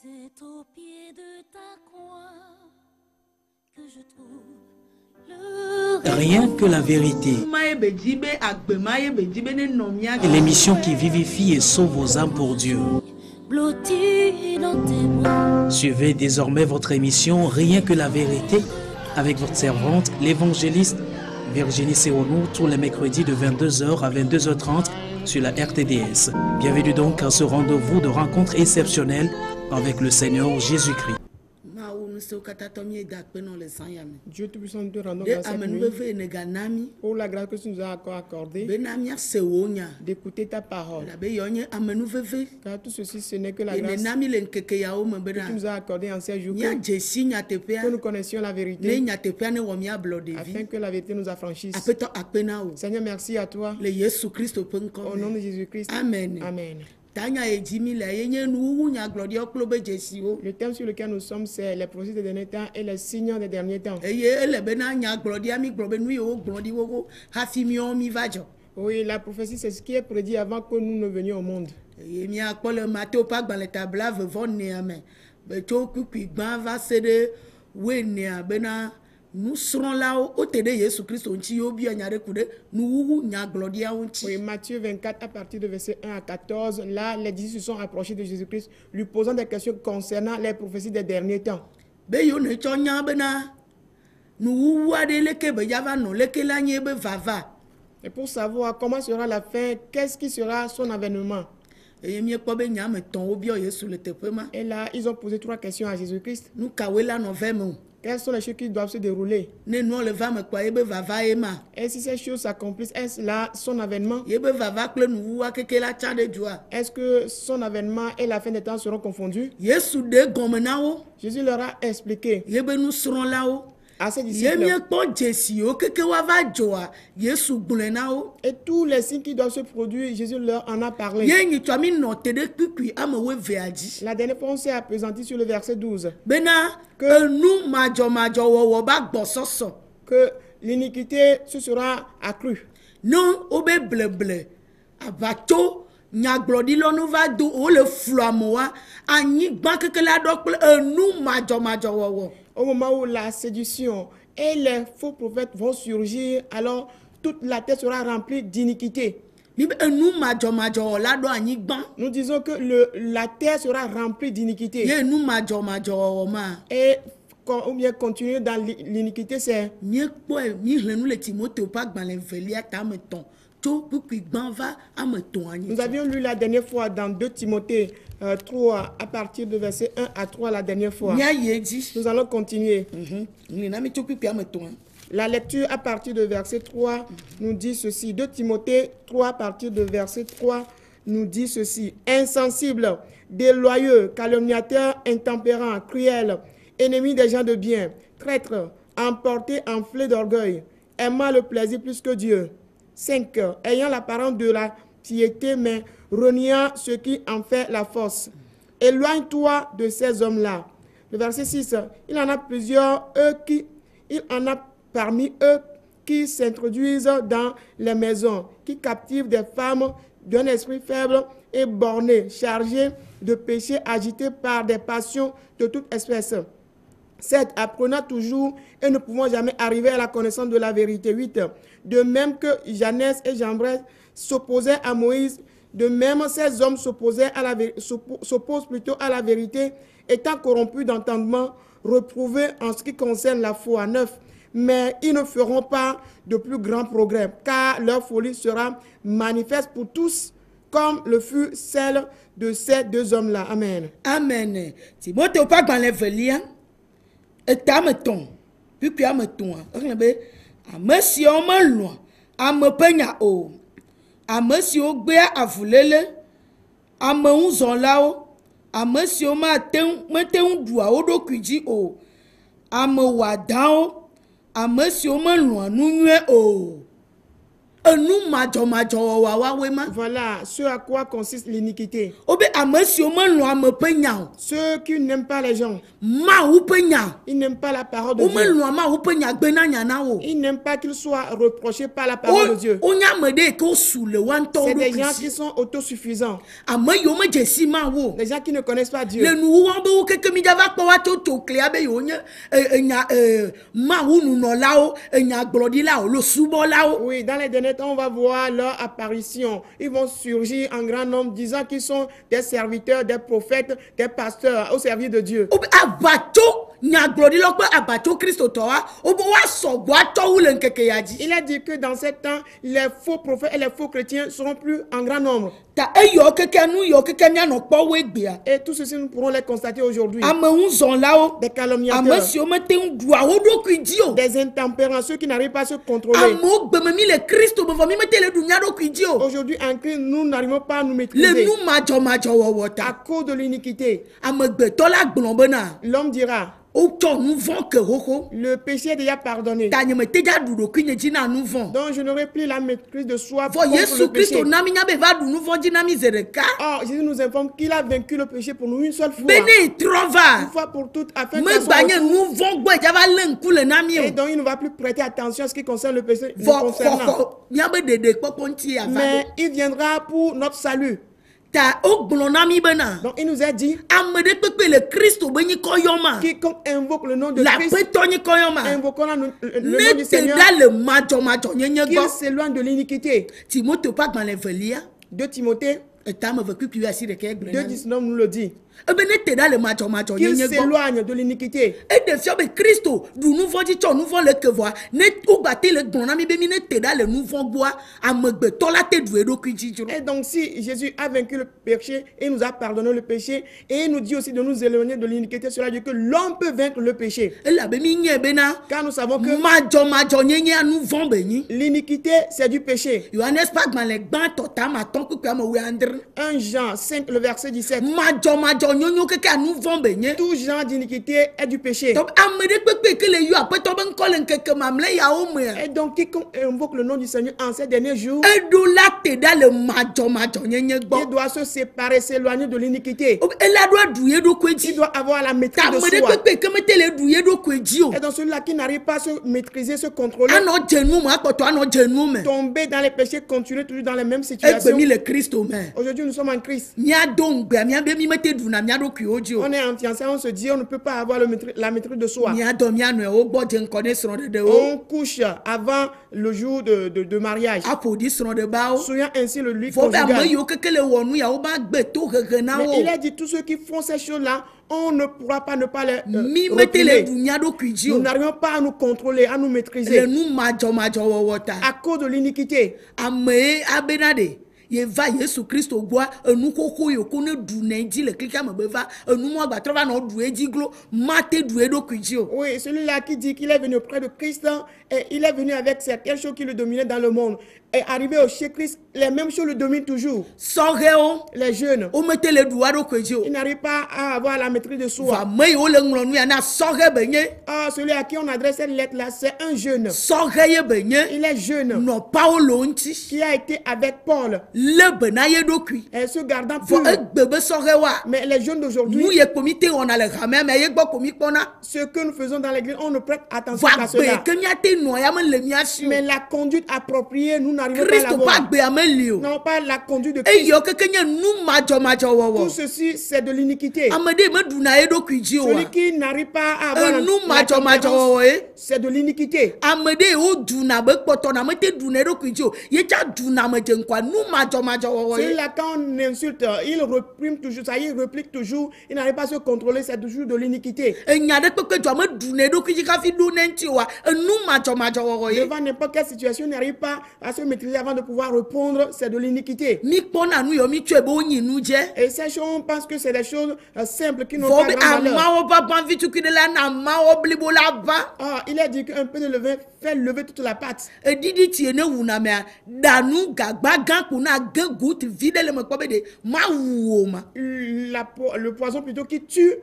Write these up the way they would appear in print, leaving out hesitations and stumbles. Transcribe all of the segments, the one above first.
C'est au pied de ta croix que je trouve le Rien que la vérité. L'émission qui vivifie et sauve vos âmes pour Dieu. blotti dans tes bras. Suivez désormais votre émission Rien que la vérité avec votre servante, l'évangéliste Virginie Seonou, tous les mercredis de 22h à 22h30 sur la RTDS. Bienvenue donc à ce rendez-vous de rencontre exceptionnelle avec le Seigneur Jésus-Christ. Dieu Tout-Puissant, nous te rendons grâce cette nuit pour la grâce que tu nous as accordée d'écouter ta parole. Car tout ceci, ce n'est que la grâce que tu nous as accordée en ces jours que nous connaissions la vérité afin que la vérité nous affranchisse. Seigneur, merci à toi. Au nom de Jésus-Christ. Amen. Amen. Le thème sur lequel nous sommes, c'est les prophéties des derniers temps et les signes des derniers temps. Oui, la prophétie, c'est ce qui est prédit avant que nous ne venions au monde. Nous serons là au tédé Jésus Christ on tient au bien Oui, Matthieu 24 à partir de verset 1 à 14, là les disciples se sont approchés de Jésus-Christ lui posant des questions concernant les prophéties des derniers temps. Et pour savoir comment sera la fin, qu'est-ce qui sera son avènement. Et là, ils ont posé 3 questions à Jésus-Christ. Quelles sont les choses qui doivent se dérouler? Et si ces choses s'accomplissent, est-ce là son avènement? Est-ce que son avènement et la fin des temps seront confondus? Jésus leur a expliqué à ses disciples. Et tous les signes qui doivent se produire, Jésus leur en a parlé. La dernière fois, on s'est appesanti sur le verset 12. Que l'iniquité se sera accrue. Au moment où la séduction et les faux prophètes vont surgir, alors toute la terre sera remplie d'iniquité. Nous disons que la terre sera remplie d'iniquité. Et ou bien continuer dans l'iniquité, c'est... Nous avions lu la dernière fois dans 2 Timothée 3 à partir de verset 1 à 3 la dernière fois. Nous allons continuer. La lecture à partir de verset 3 nous dit ceci. 2 Timothée 3 à partir de verset 3 nous dit ceci. Insensible, déloyeux, calomniateur, intempérant, cruel, ennemi des gens de bien, traître, emporté, enflé d'orgueil, aimant le plaisir plus que Dieu. 5. Ayant l'apparence de la piété, mais reniant ce qui en fait la force. Éloigne-toi de ces hommes-là. Le verset 6. Il en a plusieurs, il en a parmi eux qui s'introduisent dans les maisons, qui captivent des femmes d'un esprit faible et borné, chargés de péchés, agités par des passions de toute espèce. 7. Apprenant toujours et ne pouvant jamais arriver à la connaissance de la vérité. 8. De même que Janès et Jambres s'opposaient à Moïse, de même ces hommes s'opposent plutôt à la vérité, étant corrompus d'entendement, reprouvés en ce qui concerne la foi. 9. Mais ils ne feront pas de plus grands progrès, car leur folie sera manifeste pour tous, comme le fut celle de ces 2 hommes-là. Amen. Amen. Timothée pas dans les veliens. Et tameton. Puis ameton. A monsieur me loin. A me penya o. A monsieur gbea avulele. A me unzon lao. A monsieur ma ten dua o do kuji o. A me wadao. A monsieur me loin nu o. enu majo wawe ma. Voilà ce à quoi consiste l'iniquité. Obe amesi o me lo ame pe nya o. Ceux qui n'aiment pas les gens, Ma ou pe nya. ils n'aiment pas la parole de O me Dieu. lo ma ou pe nya gbe na nya na o. Ils n'aiment pas qu'ils soient reprochés par la parole de Dieu. O nya me de ko su le wan to C'est do des gens krisi. qui sont autosuffisants. Ame yo me jesi ma wo. Des gens qui ne connaissent pas Dieu. Le nou wan be wo keke mi java kpo wa to klea be yo nye nya ma wu nu no la o nya gblodi la o lo subo la o. Oui, dans les derniers temps, on va voir leur apparition. Ils vont surgir en grand nombre disant qu'ils sont des serviteurs, des prophètes, des pasteurs au service de Dieu. Obe abacho nya gblodi lo pe abacho Kristo to wa obo wa sogbo ato wu le nkeke ya ji. Il a dit que dans ces temps, les faux prophètes et les faux chrétiens seront plus en grand nombre. Ta eyo keke nu yo keke nya no kpo we gbe a. Et tout ceci, nous pourrons les constater aujourd'hui. Ame un zon la o. Des Ame calomniateurs, si o me te un dua o do ku di o. des intempérants, ceux qui n'arrivent pas à se contrôler. Ame o gbe me mi le Kristo bo mi me te le dunya do ku di o. Aujourd'hui, en Christ, nous n'arrivons pas à nous Le maîtriser nu majo wo à ta. cause de l'iniquité. Ame gbe to la gblon be na. L'homme dira, O to nu von ke hoho. le péché est déjà pardonné. Ta nye me te ja du do ku nye ji na nu von. Donc, je n'aurai plus la maîtrise de soi Vo contre Yesu le péché. Kristo na mi nya be va du nu von ji na mi zereka. Or, Jésus nous informe qu'il a vaincu le péché pour nous une seule fois. Bene trova. Une fois pour toutes, afin Me qu'à son gbanye retour, nu von gbe ja va le nku le na mi o. et donc il ne va plus prêter attention à ce qui concerne le péché nous Vo concernant. koko nya be dede kpokpo nti ya va. Mais il viendra pour notre salut. Ta o gblon na mi be na. Donc il nous a dit, Ame de kpekpe le Kristo be nyi ko yo ma. quiconque invoque le nom de La Christ, peto nyi ko yo ma. invoquant le nom Ne du te Seigneur, da le majo nyenye qu'il gbo. s'éloigne de l'iniquité. Timothée pas dans l'Evelia. 2 Timothée Eta me veut plus assis de kek 2,19 nous le dit. Ebe ne te da le majo Qu'il nyenye gbo. s'éloigne de l'iniquité. Et de fio be Kristo du nouveau di cho nouveau le kevoa. Ne ou bate le gbon na mi be mi ne te da le nouveau gbo amegbe to la te du edo ku jijuro. Et donc si Jésus a vaincu le péché et nous a pardonné le péché et il nous dit aussi de nous éloigner de l'iniquité, cela dit que l'homme peut vaincre le péché. E la be mi nye be na Car nous savons que majo nyenye anu von be ni. l'iniquité, c'est du péché. Johannes pas dans le gban to ta ma ton ku kwa me we andre. 1 Jean 5, le verset 17. Majo nyonyo keke anu von be nye. Tout genre d'iniquité est du péché. Donc ame de kpekpe ke le yo apeto be nkole nkeke mamle ya o me. Et donc quiconque invoque le nom du Seigneur en ces derniers jours, Edo la te da le majo nyenye il gbo. doit se séparer, s'éloigner de l'iniquité. E la do du edo ku Il eji. doit avoir la maîtrise Ta de me de soi. kpekpe ke me te le du edo ku eji o. Et donc celui-là qui n'arrive pas à se maîtriser, se contrôler, Ano jenu mo apoto ano jenu me. tomber dans les péchés, continuer toujours dans les mêmes Egbe situations. mi le Kristo me. Aujourd'hui, nous sommes en Christ. Mia don gbe mia be mi mete du na mia do ku oji o. On est en fiançailles, on se dit, on ne peut pas avoir la maîtrise de soi. Mia do mia no e o gbo je nkone sro de o. On couche avant le jour de mariage. Apo di sro de ba o. Soyons ainsi le lui Fo be ame conjugal. yo keke le wonu ya o ba gbe to gege na Mais o. il a dit, tous ceux qui font ces choses-là, on ne pourra pas ne pas les Mi mete le reprimer. du nya do ku eji Nous o. n'arrivons pas à nous contrôler, à nous Le maîtriser nu majo wo ta. à cause de l'iniquité. Ame abenade. Ye va Yesu Kristo gwa enu koko yo ko ne du na eji le klika me be va enu mo agba trova na du eji glo mate du edo ku eji o. Oui, celui-là qui dit qu'il est venu auprès de Christ, et il est venu avec certaines choses qui le dominaient dans le monde. Et arrivé chez Christ, les mêmes choses le dominent toujours. Sorge o. Les jeunes, O mete le du ado ku eji o. ils n'arrivent pas à avoir la maîtrise de Va soi. me o le nglo nu ya na sorge benye. Ah, celui à qui on adresse cette lettre-là, c'est un jeune. Sorge ye benye. Il est jeune, No Paulo nti. qui a été avec Paul, Le bena ye do ku. et se gardant Fo pur. egbe be sorge wa. Mais les jeunes Nous d'aujourd'hui, ye komite on a le ramé mais ye gbo komi pona. ce que nous faisons dans l'église, on ne prête attention Va à cela. be ke mi ate no ya me le mi asi. Mais la conduite appropriée, nous n'arrivons pas à Kristo pa l'avoir. gbe ame li o. Non, pas la conduite de E Christ. yo keke nye nu majo wo wo. Tout ceci, c'est de l'iniquité. Amede me du na edo ku ji o. Celui qui n'arrive pas à avoir Nu la majo tempérance, wo e. c'est de l'iniquité. Amede o du na be kpoto na me te du na edo ku ji o. Ye cha du na me je nkwa nu majo wo e. Celui-là, quand on insulte, il reprime toujours, ça y est, il réplique toujours, il n'arrive pas à se contrôler, c'est toujours de l'iniquité. Enya de pepe jo me du na edo ku ji ka fi du na nti wa. Nu majo wo e. Devant n'importe quelle situation, il n'arrive pas à se maîtriser avant de pouvoir répondre, c'est de l'iniquité. Mi pona nu yo mi tue be onyi nu je. Et ces choses, on pense que c'est des choses simples qui n'ont Fo pas be grand valeur. ama o papa vi tu ki de la na ma o blibo la va. Ah, il a dit qu'un peu de levain fait lever toute la pâte. E didi ti ne wu na me danu gagba gan ku na ge gut vide le me ko be de ma wu o ma. le poison plutôt qui tue.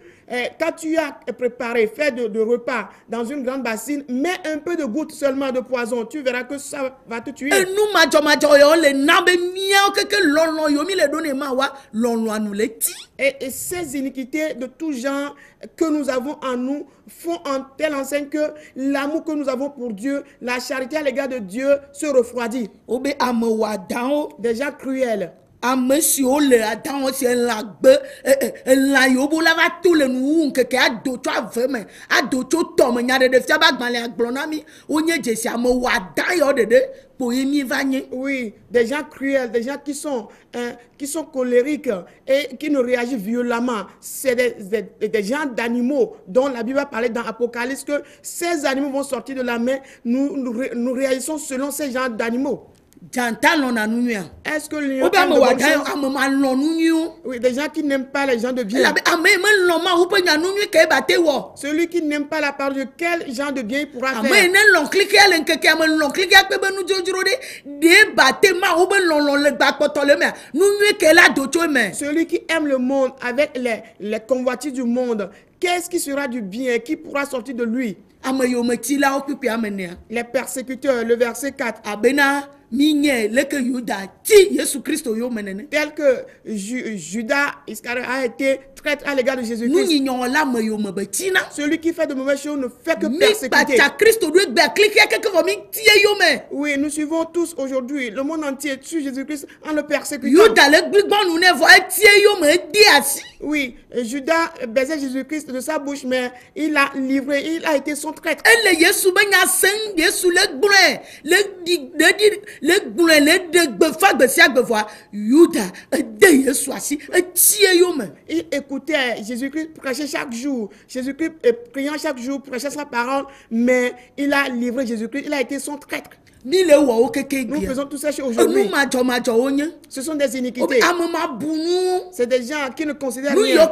Quand tu as préparé, fait de repas dans une grande bassine, mets un peu de goutte seulement de poison. Tu verras que ça va te tuer. Et nous, majo yo le nabe miao que l'on yo mi le donne ma wa l'on nous le ti. Et ces iniquités de tout genre que nous avons en nous font en telle enseigne que l'amour que nous avons pour Dieu, la charité à l'égard de Dieu se refroidit. Obe ame wa dan Des gens cruels. ame si o le adan o si la gbe la yo bo la va tout le nu keke ado tso ave me ado tso to me nya de fia ba gban le agblon na mi o nye jesi ame wa dan yo de po yemi va nye. Oui, des gens cruels, des gens qui sont colériques et qui ne réagissent violemment. C'est des gens d'animaux dont la Bible a parlé dans Apocalypse que ces animaux vont sortir de la main. Nous réagissons selon ces gens d'animaux. Est-ce que les oui, des gens qui n'aiment pas les gens de bien. Celui qui n'aime pas la parole de quel genre de bien il pourra faire. Celui qui aime le monde avec les convoitises du monde, qu'est-ce qui sera du bien? Qui pourra sortir de lui? Les persécuteurs, le verset 4. Tel que Judas Iscariot a été traître à l'égard de Jésus-Christ. Celui qui fait de mauvaises choses ne fait que persécuter. Oui, nous suivons tous aujourd'hui. Le monde entier tue Jésus-Christ en le persécutant. Oui, Judas baisait Jésus-Christ de sa bouche, mais il a livré, il a été son traître. Il écoutait Jésus-Christ prêcher chaque jour. Jésus-Christ priant chaque jour, prêchait sa parole, mais il a livré Jésus-Christ, il a été son traître. Nous faisons tout ça aujourd'hui. Ce sont des iniquités. C'est des gens qui ne considèrent rien.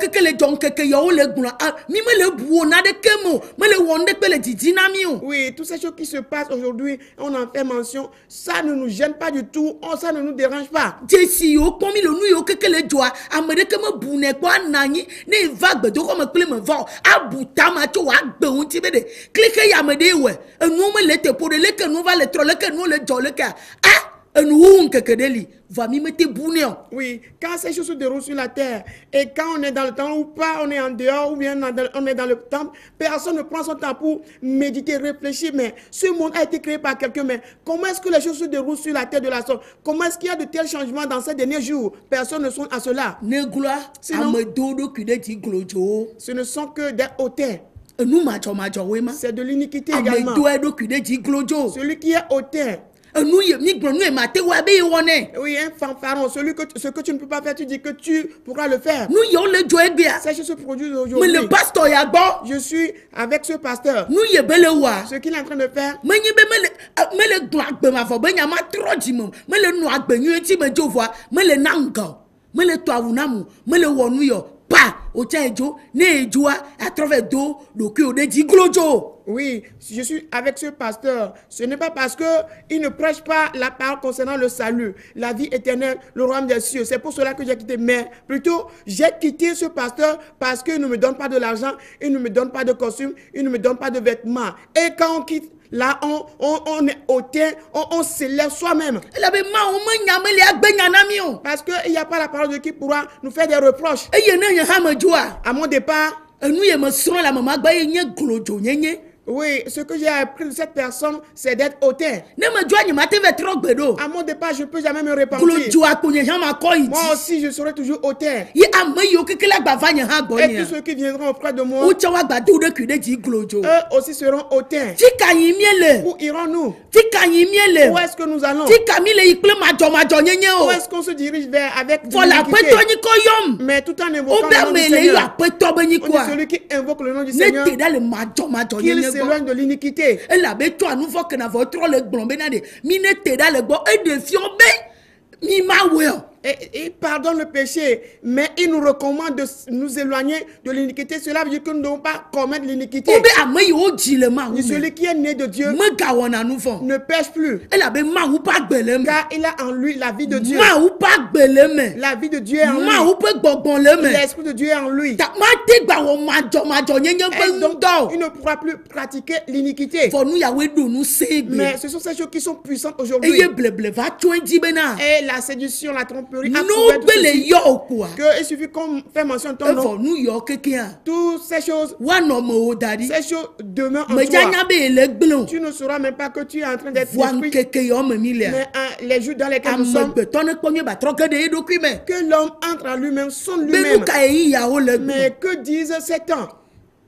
Oui, toutes ces choses qui se passent aujourd'hui, on en fait mention. Ça ne nous gêne pas du tout. Ça ne nous dérange pas. Oui, quand ces choses se déroulent sur la terre et quand on est dans le temple ou pas, on est en dehors ou bien on est dans le temple, personne ne prend son temps pour méditer, réfléchir. Mais ce monde a été créé par quelqu'un. Mais comment est-ce que les choses se déroulent sur la terre de la sorte? Comment est-ce qu'il y a de tels changements dans ces derniers jours? Personne ne songe à cela. Sinon, ce ne sont que des hautains. C'est de l'iniquité également. Celui qui est hautain. Oui, un fanfaron, ce que tu ne peux pas faire, tu dis que tu pourras le faire. Ces choses se produisent aujourd'hui. Je suis avec ce pasteur. Ce qu'il est en train de faire. Oui, je suis avec ce pasteur. Ce n'est pas parce qu'il ne prêche pas la parole concernant le salut, la vie éternelle, le royaume des cieux. C'est pour cela que j'ai quitté. Mais plutôt, j'ai quitté ce pasteur parce qu'il ne me donne pas de l'argent, il ne me donne pas de costume, il ne me donne pas de vêtements. Et quand on quitte, là, on est hautain, on s'élève soi-même. Parce qu'il n'y a pas la parole de qui pourra nous faire des reproches. À mon départ, oui, ce que j'ai appris de cette personne, c'est d'être hautain. À mon départ, je ne peux jamais me repentir. Moi aussi, je serai toujours hautain. Et tous ceux qui viendront auprès de moi, eux aussi seront hautains. Où irons-nous? Où est-ce que nous allons? Où est-ce qu'on se dirige vers avec l'iniquité? Mais tout en invoquant le nom du Seigneur. On dit celui qui invoque le nom du Seigneur, qu'il s'éloigne de l'iniquité. il pardonne le péché, mais il nous recommande de nous éloigner de l'iniquité. Cela veut dire que nous ne devons pas commettre l'iniquité. Obe ame yi wo dzi le ma wu Celui qui est né de Dieu mega wɔna nu vɔ. ne pêche plus, Elabe ma wu pa gbele me. car il a en lui la vie de Dieu. Ma wu pa gbele me. La vie de Dieu est en Ma lui. wu pe gbɔgbɔn le me. L'esprit de Dieu est en lui. Ta ma te gba wɔ madzɔ nyenye Et ƒe donc, ŋdɔ. il ne pourra plus pratiquer l'iniquité. Fɔ nu yawoe ɖo nu se gbe. Mais ce sont ces choses qui sont puissantes aujourd'hui. Eye bleble va tso edzi bena. Et la séduction, la tromperie, a No trouvé tout gbe le ceci. yɔ o koa. Que il suffit qu'on fait mention de ton nom. Efɔ nu yɔ kekea. Toutes ces choses, Woanɔ me wo da ɖi. ces choses demeurent en Me toi. dzanya be ele gble o. Tu ne sauras même pas que tu es en train d'être Voa détruit. nkeke yɔ me mi lea. Mais les jours dans lesquels nous sommes, Amegbetɔ ne kpɔ nye ba trɔ ge ɖe eɖokui me. que l'homme entre en lui-même, sonde Be nu lui-même. ka eyi yawo le gbe. Mais que disent ces temps?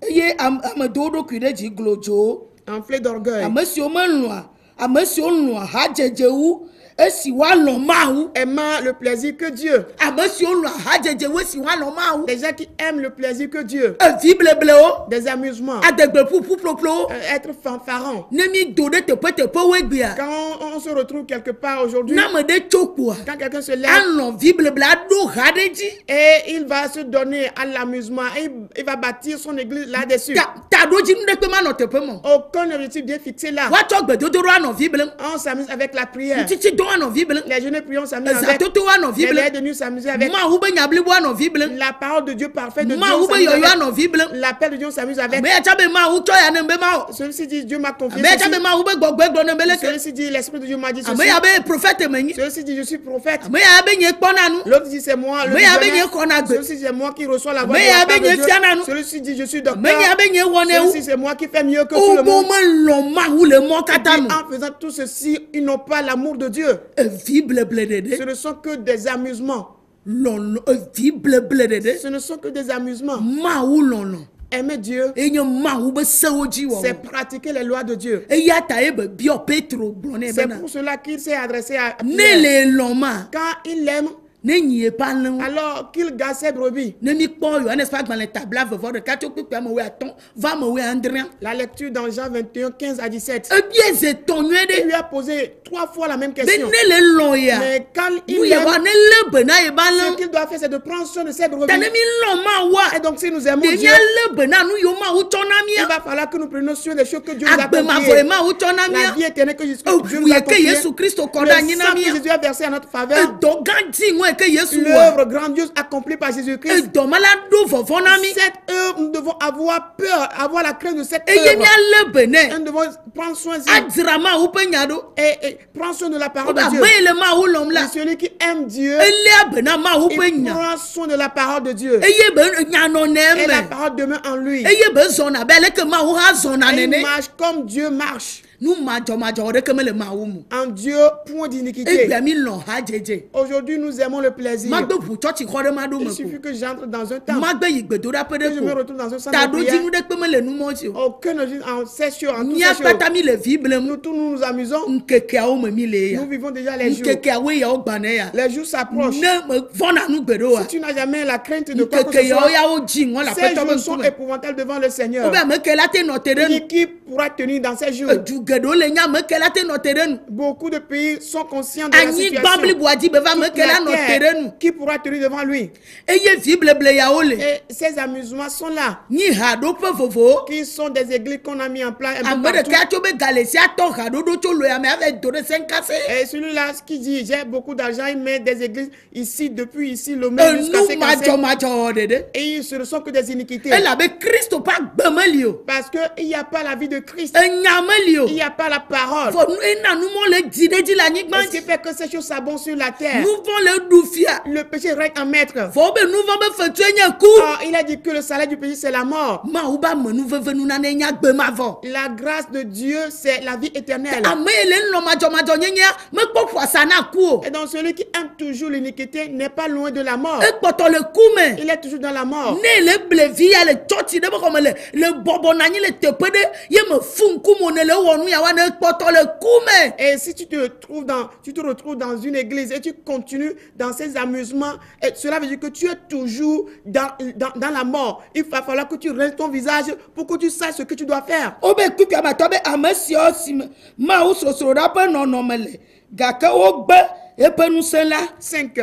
Eye ameɖewo ɖokui ɖe dzi glodzo. Enflé d'orgueil. Ame siwo melɔ̃a, ame siwo lɔ̃a hadzedze wu esi woalɔ̃ Mawu. Aimant le plaisir que Dieu. Ame siwo lɔ̃a hadzedze wu esi woalɔ̃ Mawu. Des gens qui aiment le plaisir que Dieu. Evi bleblewo, Des amusements. adegbe ƒuƒu ƒoƒlowo. Être fanfaron. Ne mi do ɖe teƒeteƒewo egbea, Quand on se retrouve quelque part aujourd'hui, ne ame ɖe tso kpoa, quand quelqu'un se lève alɔ̃ vi bleble aɖo ha ɖe dzi. et il va se donner à l'amusement, et il va bâtir son église là-dessus. Taɖodzi nu ɖekpe manɔ teƒe me. Aucun objectif bien fixé là. Woatsɔ gbedodoɖo anɔ vi blem. On s'amuse avec la prière. Ŋtitsi dɔ anɔ vi blem. Les jeunes prions s'amusent avec. Ezatoto anɔ vi Les blem. lèvres de nuit s'amuser avec. Mawu be nya blibo anɔ vi blem. La parole de Dieu parfaite de Dieu. Mawu on be s'amuse yɔyɔ avec. anɔ vi blem. L'appel de Dieu on s'amuse avec. Ame ya tsa be Mawu tsɔ ya ne be Mawu. Celui-ci dit Dieu m'a confié. Ame ya tsa ceci. be Mawu be gbɔgbɔ gblɔ ne be leke. Celui-ci dit l'esprit de Dieu m'a dit Ame ceci. ya be prophète me nyi. Celui-ci dit je suis prophète. Ame ya be nye kpɔna nu. L'autre dit c'est moi le Ame ya be visionnaire. nye xɔna gbe. Celui-ci c'est moi qui reçois la voix Ame de ya la be part de nye Dieu. fiana nu. Celui-ci dit je suis Ame docteur. ya be nye wɔne wu. Celui-ci c'est moi qui fais mieux que tout le Obo monde. me lɔ̃ Mawu le mɔ Et katã me. en faisant tout ceci, ils n'ont pas l'amour de Dieu. Evi bleble Ce ɖeɖe. ne sont que des amusements. Lɔlɔ evi bleble ɖeɖe. Ce ne sont que des amusements. Mawu lɔlɔ. Aimer Dieu, Enye Mawu be sewo dzi c'est wɔwɔ. pratiquer les lois de Dieu. Eya ta ye be biɔ Petro gblɔ nɛ C'est bena. pour cela qu'il s'est adressé à Ne Pierre. le lɔ̃ ma. Quand il l'aime, Ne nyi eƒe alẽwo. alors qu'il garde ses brebis. Ne mi kpɔ Yohanes ƒe agbalẽ tabla vevɔ ɖeka tso kpekpe ame wuiatɔ̃ va ame wuiadrea. La lecture dans Jean 21, 15 à 17. Ebie ze tɔ nyuie Il ɖe. lui a posé 3 fois la même Be question. ne le lɔ̃ ya. Mais quand Nu il yewoa l'aime, ne lé be na ye ba ce lẽ. qu'il doit faire, c'est de prendre soin de ses Ta brebis. ne mi lɔ̃ Mawua. Et donc, si nous aimons De Dieu, mia lé be na nu yiwo Mawu tsɔ na il mía. va falloir que nous prenions soin des choses que Dieu nous a Agbemavɔ confiées. ye Mawu tsɔ na La vie mía. éternelle que Dieu Eʋu nous a ye ke confiée. Yesu Kristo kɔ Le ɖe anyi na sang que mía. Jésus a versé à notre faveur. Edɔ gã dziŋɔ ye ke Yesu wɔa. L'œuvre grandiose accomplie par Jésus-Christ. Edɔ ma la ɖo vɔvɔ na mí. Cette œuvre, nous devons avoir peur, avoir la crainte de cette Eye œuvre. mía lé be nɛ. Nous devons prendre soin Adzra Mawu ƒe nya ɖo. et prendre soin de la parole de Dieu. Ame yi le Mawu lɔ̃m la. Et celui qui aime Dieu, Eléa be na Mawu ƒe il nya. prend soin de la parole de Dieu. Eye be nyanɔnɛ Et la me. parole demeure en lui. Eye be zɔna be aleke Mawu hã zɔna Et il nene. marche comme Dieu marche. Nu madzɔmadzɔ ɖeke mele Mawu mu. En Dieu, point d'iniquité. Egbea mi lɔ̃ hadzedze. Aujourd'hui, nous aimons le plaisir. Magbe ʋu tsɔtsi xɔ ɖe ma ɖo Il me suffit ko. que j'entre dans un temple, Magbe yi gbedoɖaƒe que je me ɖe ko. retrouve dans un centre de Taɖodzi prière. nu ɖekpe mele nu mɔ dzi o. Aucun ne dit en ces choses, en toutes Mía ces choses. kpata mi le vi blem. Nous tous nous amusons. Nkekeawo me mi le ya. Nous vivons déjà les jours. Nkekeawoe yawo gbanẽ ya. Les jours s'approchent. Ne me vɔna nu gbe ɖo wa. Si tu n'as jamais la crainte de quoi que ce Nkeke yawo soit, yawo dzi ŋɔ le ces aƒetɔ be jours sont ŋkume. épouvantables devant le Seigneur. Wobe ame ke la te nɔ te ɖe nu. Qui pourra tenir dans ces jours? Edu geɖewo le nye ame ke la te nɔ te ɖe nu. Beaucoup de pays sont conscients de la Anyigba situation. bliboa dzi be va ame ke la La nɔ te terre, ɖe nu. qui pourra tenir devant lui? Eye vi bleble yawo le. Et ces amusements sont là, Nyi haɖoƒe vovowo. qui sont des églises qu'on a mis en place un Ame peu partout. ɖeka tso be Galesia tɔ haɖoɖo tso lo ya me ave do ɖe seŋkase. Et celui-là, ce qui dit, j'ai beaucoup d'argent, il met des églises ici, depuis ici, le même jusqu'à Enu ces cassés. madzɔmadzɔ ɖeɖe. Et ce ne sont que des iniquités. Elabe Kristo ƒe agbe meli o. Parce qu'il n'y a pas la vie de Christ. Enya meli o. Il n'y a pas la parole. Fɔ ena numɔ le dzi ɖe dzi le anyigba Ce qui dzi. fait que ces choses s'abondent sur la terre. Nu vɔ le ɖu fia. Le péché règne en maître. Fɔ be nu vɔ be fetue nye ku. Or, il a dit que le salaire du péché, c'est la mort. Mawu be ame nu veve nunane nya gbe ma vɔ. La grâce de Dieu, c'est la vie éternelle. Ame yi le nlɔ madzɔmadzɔ nyenyea mekpɔ ƒoasa na ku o. Et donc, celui qui aime toujours l'iniquité n'est pas loin de la mort. Ekpɔtɔ le ku me. Il est toujours dans la mort. Ne le blevi ya le tsɔtsi ɖe be xɔme le bɔbɔ na anyi le teƒe ɖe ye me fu ŋkume ne le wɔ nu ya wa ne ekpɔtɔ le ku me. Et si tu te retrouves dans une église et tu continues dans ces amusements, et cela veut dire que tu es toujours dans la mort. Il va falloir que tu restes ton visage pour que tu saches ce que tu dois faire. Wobe kukuamatɔ be ame siwo si me Mawu srosroɖaƒe nɔnɔme le gake wogbe Et puis nous sommes là. 5.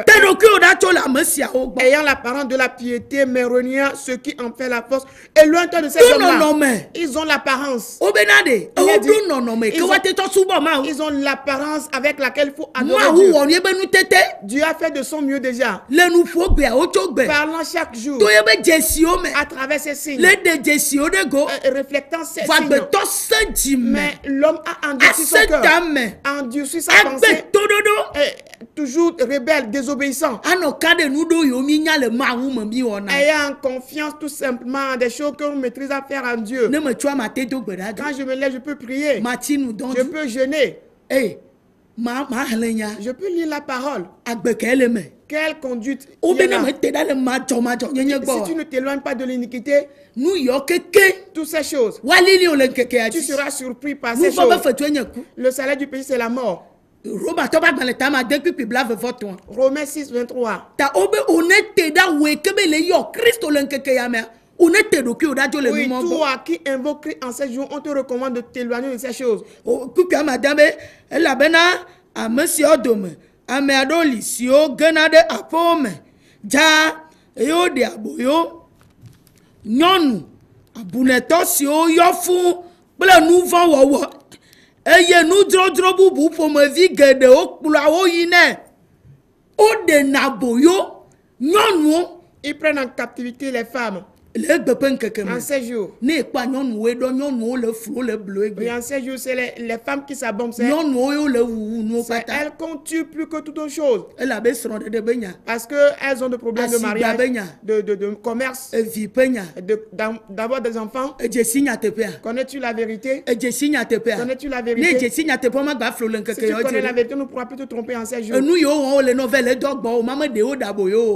Ayant l'apparence de la piété, mais reniant ce qui en fait la force. Éloigne-toi de ces hommes-là. Ils ont l'apparence. Ils ont l'apparence avec laquelle il faut adorer Dieu. Dieu a fait de son mieux déjà. Parlant chaque jour à travers ces signes. Reflectant ces signes. Mais l'homme a endurci son cœur. Endurci sa pensée. Toujours rebelle, désobéissant. Ayant confiance tout simplement en des choses que l'on maîtrise à faire en Dieu. Quand je me lève, je peux prier. Je peux jeûner. Je peux lire la parole. Quelle conduite si tu ne t'éloignes pas de l'iniquité, toutes ces choses, tu seras surpris par ces choses. Le salaire du péché, c'est la mort. Romains 6, 23. Oui, toi qui invoques Christ en ces jours, on te recommande de t'éloigner de ces choses. Eye nu drodro bubu pomevi gede okpulawo yine o de naboyo nyɔnu. Ils prennent en captivité les femmes. En ces jours. Oui, en ces jours, c'est les femmes qui s'aboment. C'est elles qu'on tue plus que toute autre chose. Parce qu'elles ont des problèmes de mariage, de commerce, d'avoir des enfants. Connais-tu la vérité? Connais-tu la vérité? Si tu connais la vérité, on ne pourra plus te tromper en ces jours.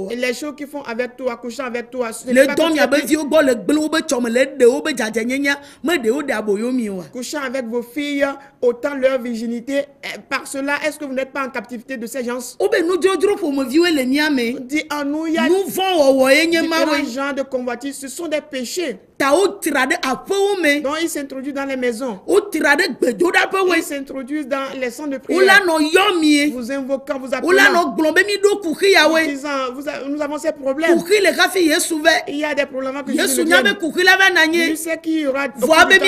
Et les choses qu'ils font avec toi, couchant avec toi, couchant avec vos filles, autant leur virginité. Par cela, est-ce que vous n'êtes pas en captivité de ces gens? On dit en nous, il y a différents genres de convoitises. Ce sont des péchés. Donc, ils s'introduisent dans les maisons. Ils s'introduisent dans les centres de prière. Vous invoquant, vous appelant. Vous disant, nous avons ces problèmes. Il y a des problèmes que Jésus nous donne. Il sait qu'il y aura des problèmes.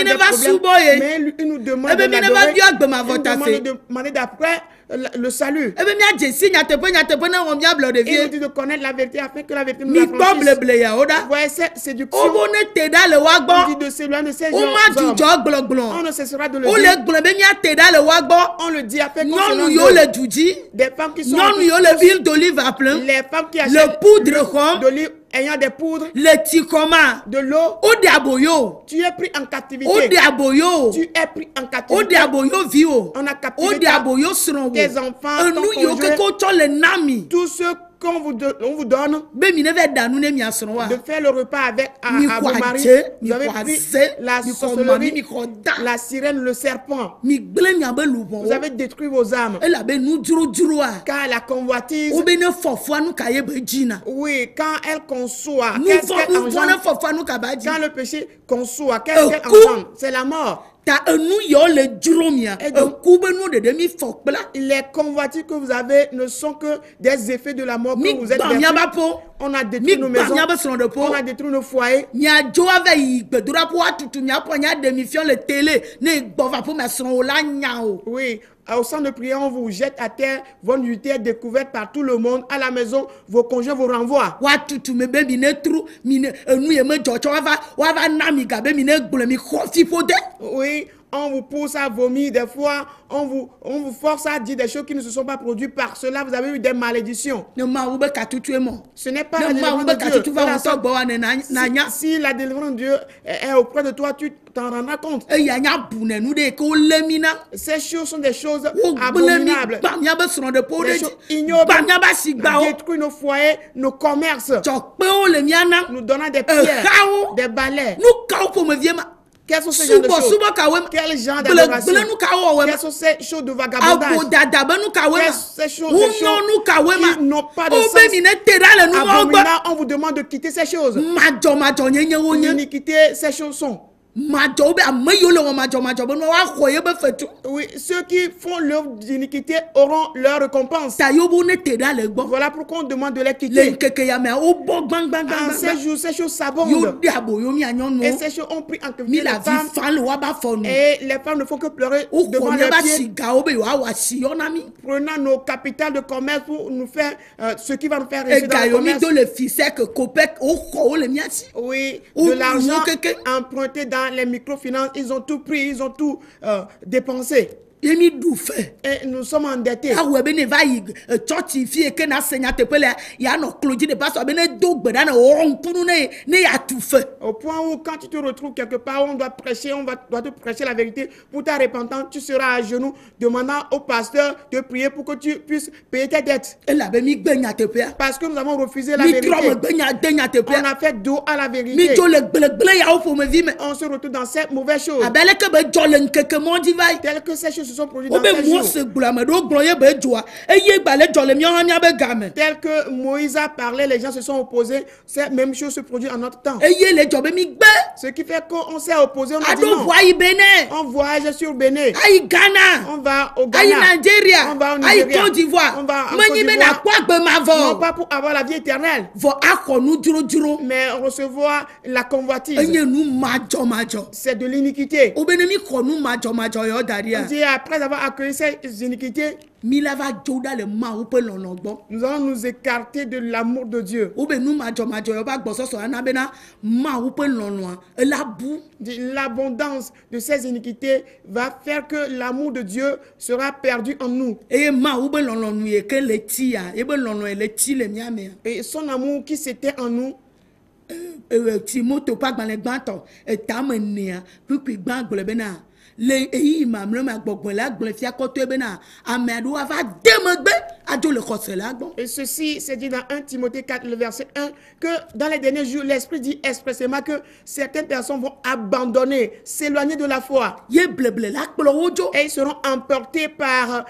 Mais il nous demande de l'adorer. Il nous demande de demander d'après le salut. Il nous dit de connaître la vérité afin que la vérité nous affranchisse. Vous voyez, c'est du on dit de s'éloigner de ces gens. On ne cessera de le dire. On le dit afin qu'on des femmes qui sont les femmes qui achètent le poudre d'olive ayant des poudres, de l'eau, tu es pris en captivité. Tu es pris en captivité. On a captivé tes enfants, ton conjoint, tous ceux qu'on vous donne, de faire le repas avec à vos maris. Vous avez pris la sorcellerie, la sirène, le serpent. Vous avez détruit vos âmes. Car la convoitise, oui, quand elle conçoit, qu'est-ce qu'elle engendre? Quand le péché conçoit, qu'est-ce qu'elle engendre? C'est la mort. Les convoitises que vous avez ne sont que des effets de la mort que vous êtes versés. On a détruit nos maisons, on a détruit nos foyers. Oui, au centre de prière, on vous jette à terre, votre nudité est découverte par tout le monde. À la maison, vos conjoints vous renvoient. Oui, on vous pousse à vomir. Des fois, on vous force à dire des choses qui ne se sont pas produites. Par cela, vous avez eu des malédictions. Ce n'est pas la délivrance de Dieu. Si la délivrance de Dieu est auprès de toi, tu t'en rendras compte. Ces choses sont des choses abominables. Des choses ignobles. Détruire nos foyers, nos commerces. Nous donnant des pierres, des balais. Quelles sont ces genres de choses? Quel genre d'adoration? Quelles sont ces choses de vagabondage? Quelles sont ces choses qui n'ont pas de sens? Abominable, on vous demande de quitter ces choses. L'iniquité, ces choses sont. Majo be ameyo le wo majo be no wa khoye be fetu. Oui, ceux qui font l'œuvre d'iniquité auront leur récompense. Ta yo bo ne te da le gbo. Voilà pourquoi on demande de les Le quitter. keke ya me o bo bang bang En bang. ces jours, ces choses s'abondent. Yo diabo yo mi anyonu. Et ces choses ont pris en Mi captivité la les vie femmes. fan le wa ba fonu. Et les femmes ne font que pleurer O devant ko ne leurs ba pieds, siga o be yo wa si yo na mi. prenant nos capitales de commerce pour nous faire ce qui va nous faire E réussir dans ga le yo mi commerce. do le fisek copec o ko o le mi asi. Oui, Ou de l'argent ou keke. emprunté dans les microfinances. Ils ont tout pris, ils ont tout dépensé. Yemi du fe. Et nous sommes endettés. Ah ouais, ben ne va y church fie que na senya te pele ya no clodi de passe ben ne do gbe na o pour ne ya tout fait. Au point où quand tu te retrouves quelque part, on doit prêcher, doit te prêcher la vérité pour ta repentance, tu seras à genoux demandant au pasteur de prier pour que tu puisses payer tes dettes. Et la ben mi gbenya te pe. Parce que nous avons refusé la Mi vérité. tro me gbenya denya te pe. On a fait dos à la Mi vérité. jo le gle ya o fo me vi me. On se retrouve dans cette mauvaise chose. Abele ke be jo le nkeke mo di vai. Telles que ces choses se sont produites O dans be ces mo jours. se gbula me do glo ye be joa. E ye gba le jo le mi han ya be game. Tel que Moïse a parlé, les gens se sont opposés. Cette même chose se produit en notre temps. E ye le jo be mi gbe. Ce qui fait qu'on s'est opposé, on a dit Ado non. voi Benin. On voyage sur Bénin. Aïe Ghana. On va au Aïe Ghana. Nigeria. On va au Aïe Nigeria. Côte d'Ivoire. On va en Meni Côte be na d'Ivoire. kwa gbe ma Non vo. pas pour avoir la vie éternelle, Vo akọ nu duro. mais recevoir la convoitise. Enye nu majo. C'est de l'iniquité. Obene mi kọ nu majo yo daria. On dit après avoir accueilli ces iniquités, Mi la va joda le ma ou pe lono gbo. nous allons nous écarter de l'amour de Dieu. Obe nu majo yo ba gbo so na bena ma ou pe lono a. La bu. L'abondance de ces iniquités va faire que l'amour de Dieu sera perdu en nous. E ma ou be lono nu e ke le ti ya. E be lono e le ti le mi ame. Et son amour qui s'était en nous, Ti moto pa gban le gban to. E ta me ne a. Puis gban gbo le bena. Le eyi mamle ma gbogbo la gble fia koto bena. Amado va demegbe ajo le kose la gbon. et ceci c'est dit dans 1 Timothée 4, le verset 1, que dans les derniers jours, l'Esprit dit expressément que certaines personnes vont abandonner, s'éloigner de la foi. Ye bleble la kplo ojo. Et ils seront emportés par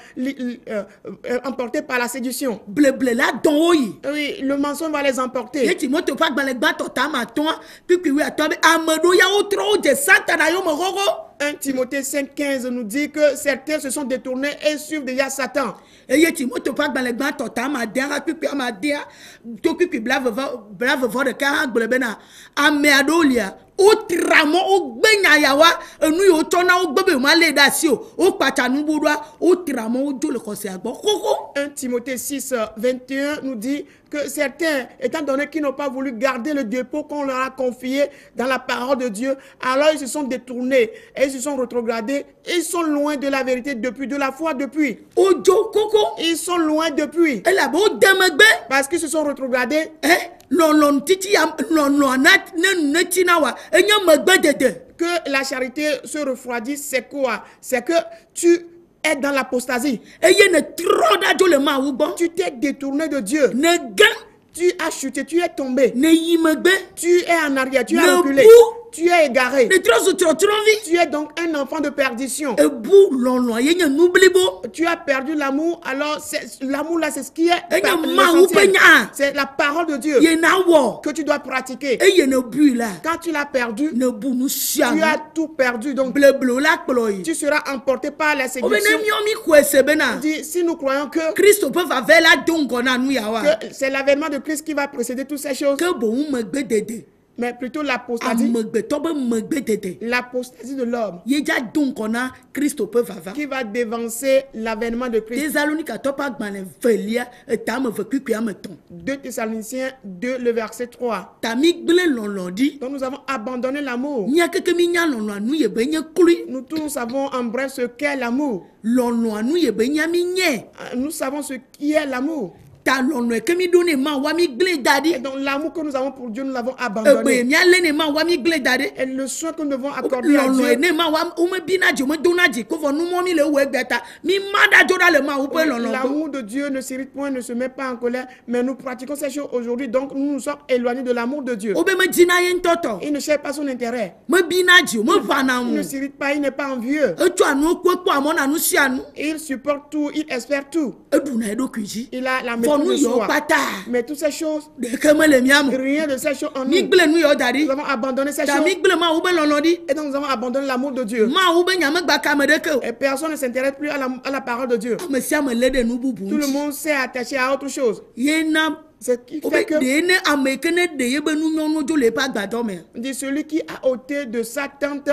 la séduction. Bleble la don oyi. Oui, le mensonge va les emporter. Ye Timote pa gban le gban to ta ma ton. Puis oui atombe amado ya o tro de santana yo mo gogo. 1 Timothée 5,15 nous dit que certains se sont détournés et suivent déjà Satan. Et ye Timote pa gban le gban to ta ma dera puis ma dia. To puis blave vo de ka gble bena. Ameadolia o tramo o gbenya yawa enu yo tona o gbebe ma le da si o pacha nu budwa o tramo o jo le kose agbo koko. 1 Timothée 6, 21 nous dit que certains, étant donné qu'ils n'ont pas voulu garder le dépôt qu'on leur a confié dans la parole de Dieu, alors ils se sont détournés et ils se sont rétrogradés. Ils sont loin de la vérité depuis, de la foi depuis. Ojo koko. Ils sont loin depuis Et la bo demegbe. parce qu'ils se sont rétrogradés. Lon titi ya lon nat ne tinawa enye megbe dede. Que la charité se refroidit, c'est quoi? C'est que tu es dans l'apostasie. Eye ne tro da jo le ma wu gbon. Tu t'es détourné de Dieu. Ne gan Tu as chuté, tu es tombé. ne yi megbe. Tu es en arrière, tu as Ne reculé. bou. Tu es égaré. Ne tro su tro vi. Tu es donc un enfant de perdition. E bu lon yenye nublibo. Tu as perdu l'amour, alors l'amour là, c'est ce qui est L'essentiel. c'est la parole de Dieu Ye na wo. que tu dois pratiquer. Eye ne bu la. Quand tu l'as perdu, Ne bu nu sia. tu as tout perdu. Donc, Bleblo la kplo yi. tu seras emporté par la Obene séduction. mi o mi kwese bena. Dit, si nous croyons que Christo peut va vers la dongo na nu yawa. c'est l'avènement de Christ qui va précéder toutes ces choses, Que bon megbe dede. mais plutôt l'apostasie, Amegbe to be megbe dede. l'apostasie de l'homme Ye ja dongo na Christo peut va va. qui va dévancer l'avènement de Christ. Thessalonica to pa gban velia ta me ve kwikwi ameton. 2 Thessaloniciens 2, le verset 3. Ta mi gble lonlondi. Donc nous avons abandonné l'amour. Nya keke mi nya lonlo anu ye be nye klui. Nous tous savons en bref ce qu'est l'amour. Lonlo anu ye be nya mi nye. Nous savons ce qui est l'amour. Ta lonlo ke mi done ma wa mi gble dadi. Et donc l'amour que nous avons pour Dieu, nous l'avons Ebe abandonné. mi ale ne ma wa mi gble dadi. Et le soin que nous devons accorder à Lonlo Dieu, ne ma wa o me binaji o me donaji ko fo nu mo mi le we gbeta. Mi mada joda le ma o pe lonlo. l'amour de Dieu ne s'irrite point, ne se met pas en colère, mais nous pratiquons ces choses aujourd'hui, donc nous nous sommes éloignés de l'amour de Dieu. Obe me dina ye ntoto. Il ne cherche pas son intérêt. Me binaji o me vana Il mu. ne s'irrite pas, il n'est pas envieux. Etu anu ko amona nu si anu. Il supporte tout, il espère tout. Eduna edo kwiji. Il a la Fo Vont tout nous le y soir. pata. Mais toutes ces choses, De keme le miam. rien de ces choses en nous. Mi gble nu yo dadi. Nous avons abandonné ces Ta choses. mi gble ma ube lonodi. Et donc nous avons abandonné l'amour de Dieu. Ma ube nyame gba kame de ke. Et personne ne s'intéresse plus à la parole de Dieu. Ame sia me le de nu bubu. Tout le monde s'est attaché à autre chose. Yena Ce qui obe fait que de ne ame kene de yebe nu nyonu jo le pa gbadɔ me. dit celui qui a ôté de sa tente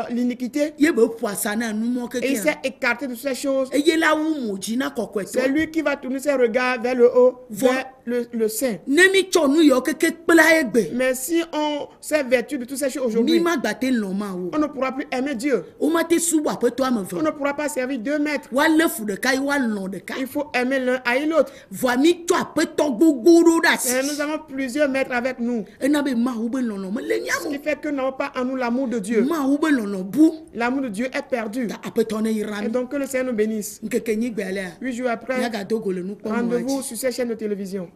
l'iniquité, Yebe poisa na nu mo et il keke. s'est écarté de toutes ces choses. Eye la wu moji na kokwe to. C'est lui qui va tourner ses regards vers le haut, vers le sein. Ne mi tso nu yo keke kpla egbe. Mais si on s'est vertu de toutes ces choses Mi aujourd'hui, ma gbate lo ma wo. on ne pourra plus aimer Dieu. O ma te subu apeto ame On ve. ne pourra pas servir 2 maîtres. Wa le fu de kai wa lon de ka. Il faut aimer l'un haïr l'autre. Voa mi tso apeto gbogboro da si. Et nous avons plusieurs maîtres avec nous. Ena be ma ube lono me le Ce qui nyamo. fait que nous n'avons pas en nous l'amour de Dieu. Ma ube lono bu. L'amour de Dieu est perdu. Ta apeto ne Et irami. donc que le Seigneur nous bénisse. Nkeke nyi gbele a. 8 jours après, Yaga dogo le nu kpɔm rendez-vous waji. sur ces chaînes de télévision.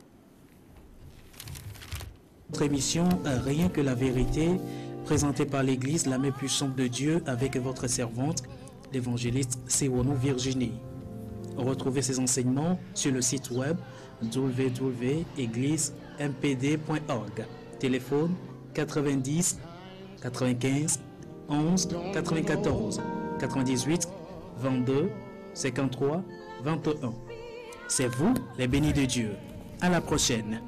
Notre émission Rien que la vérité, présentée par l'Église la main puissante de Dieu avec votre servante, l'évangéliste Sewono Virginie. Retrouvez ces enseignements sur le site web www.églisempd.org. Téléphone 90 95 11 94 98 22 53 21. C'est vous les bénis de Dieu. À la prochaine.